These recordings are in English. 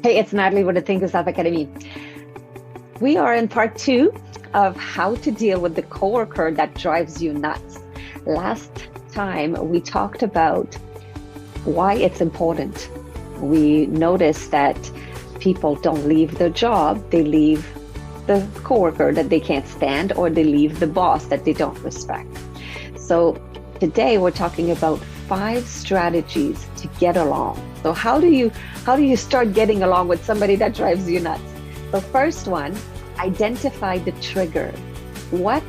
Hey, it's Natalie with the Think Yourself Academy. We are in part 2 of how to deal with the coworker that drives you nuts. Last time we talked about why it's important. We noticed that people don't leave their job, they leave the coworker that they can't stand, or they leave the boss that they don't respect. So today we're talking about 5 strategies to get along. So how do you start getting along with somebody that drives you nuts? The first one, identify the trigger. What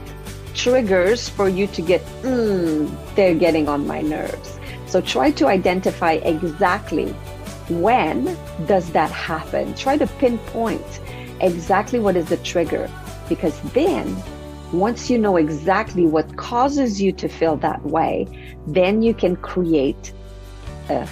triggers for you to get, they're getting on my nerves. So try to identify exactly when does that happen. Try to pinpoint exactly what is the trigger, because then once you know exactly what causes you to feel that way, then you can create a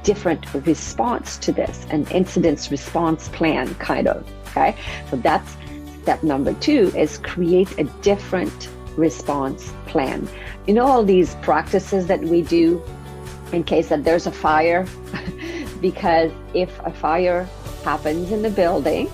different response to this, an incident response plan kind of, okay? So that's step number 2, is create a different response plan. You know, all these practices that we do in case that there's a fire, because if a fire happens in the building,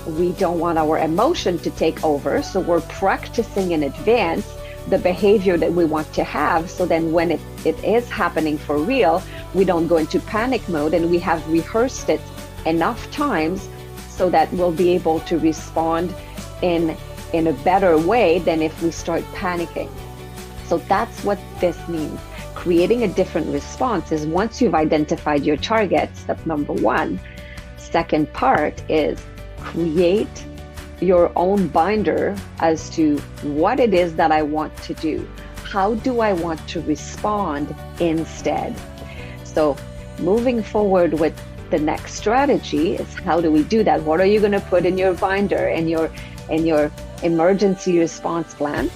we don't want our emotion to take over. So we're practicing in advance the behavior that we want to have. So then when it is happening for real, we don't go into panic mode, and we have rehearsed it enough times so that we'll be able to respond in a better way than if we start panicking. So that's what this means. Creating a different response is, once you've identified your target, step number 1. Second part is create your own binder as to what it is that I want to do. How do I want to respond instead? So moving forward with the next strategy is, how do we do that? What are you going to put in your binder and your emergency response plan?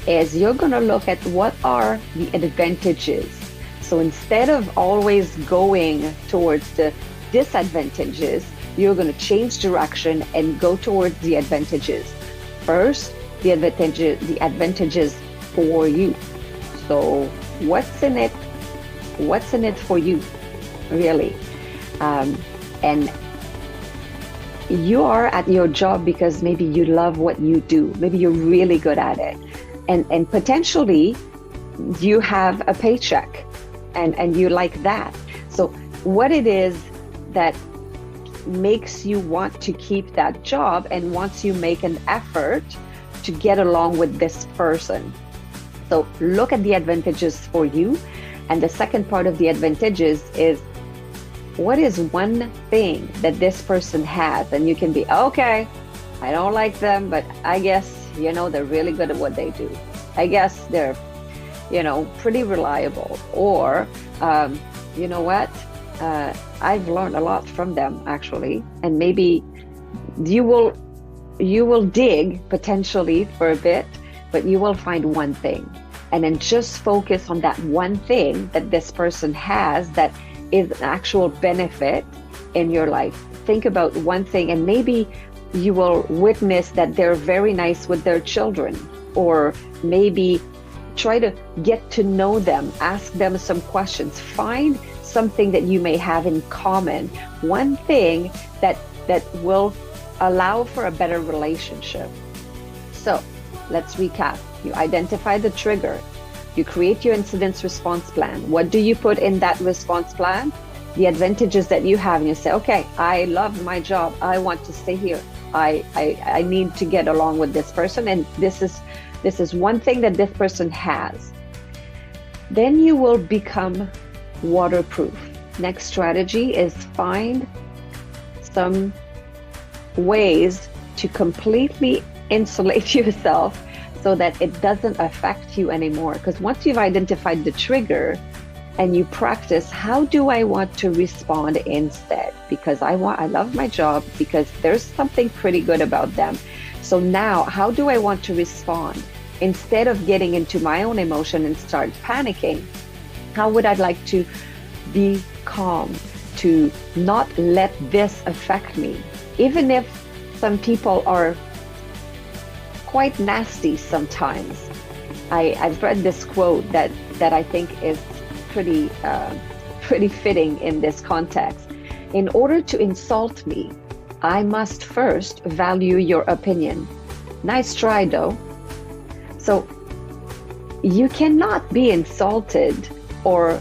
Is you're going to look at what are the advantages. So instead of always going towards the disadvantages, you're going to change direction and go towards the advantages. First, the advantages for you. So what's in it? What's in it for you, really? And you are at your job because maybe you love what you do. Maybe you're really good at it. And potentially you have a paycheck and you like that. So what it is that makes you want to keep that job, and once you make an effort to get along with this person. So look at the advantages for you. And the second part of the advantages is, what is one thing that this person has? And you can be, okay, I don't like them, but I guess, they're really good at what they do. I guess they're, pretty reliable. Or, you know what? I've learned a lot from them, actually. And maybe you will dig potentially for a bit, but you will find one thing. And then just focus on that one thing that this person has that is an actual benefit in your life. Think about one thing, and maybe you will witness that they're very nice with their children, or maybe try to get to know them, ask them some questions, find something that you may have in common, one thing that will allow for a better relationship. So let's recap. You identify the trigger. You create your incident response plan. What do you put in that response plan? The advantages that you have, and you say, okay, I love my job. I want to stay here. I need to get along with this person, and this is one thing that this person has. Then you will become waterproof. Next strategy is find some ways to completely insulate yourself so that it doesn't affect you anymore. Because once you've identified the trigger and you practice, how do I want to respond instead? Because I love my job, because there's something pretty good about them. So now, how do I want to respond? Instead of getting into my own emotion and start panicking, how would I like to be calm, to not let this affect me? Even if some people are quite nasty sometimes. I've read this quote that I think is pretty fitting in this context. In order to insult me, I must first value your opinion. Nice try, though. So you cannot be insulted or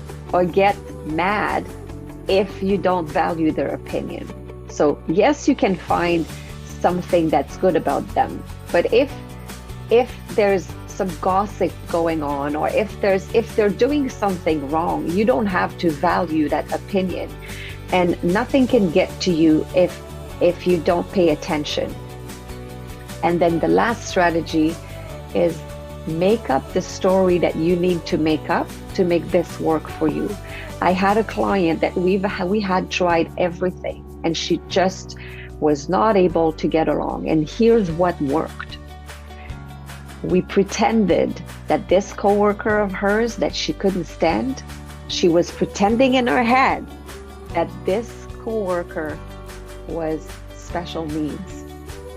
get mad if you don't value their opinion. So yes, you can find something that's good about them, but if there's some gossip going on, or if they're doing something wrong, you don't have to value that opinion, and nothing can get to you if you don't pay attention. And then the last strategy is make up the story that you need to make up to make this work for you. I had a client that we had tried everything, and she just was not able to get along. And here's what worked. We pretended that this coworker of hers that she couldn't stand, she was pretending in her head that this coworker was special needs,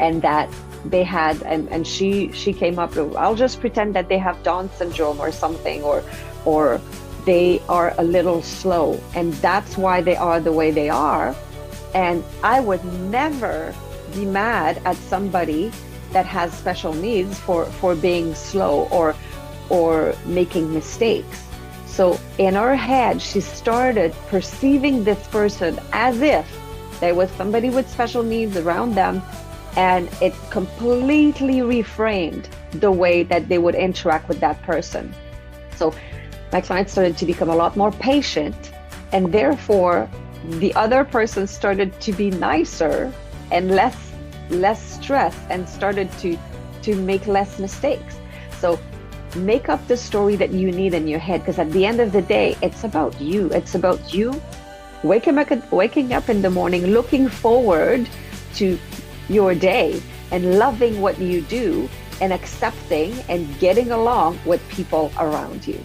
and that they had, and she came up with, I'll just pretend that they have Down syndrome or something, or they are a little slow, and that's why they are the way they are. And I would never be mad at somebody that has special needs for being slow or making mistakes. So in her head, she started perceiving this person as if there was somebody with special needs around them, and it completely reframed the way that they would interact with that person. So my client started to become a lot more patient, and therefore the other person started to be nicer and less stressed, and started to make less mistakes. So make up the story that you need in your head, because at the end of the day, it's about you. It's about you waking up in the morning, looking forward to your day and loving what you do and accepting and getting along with people around you.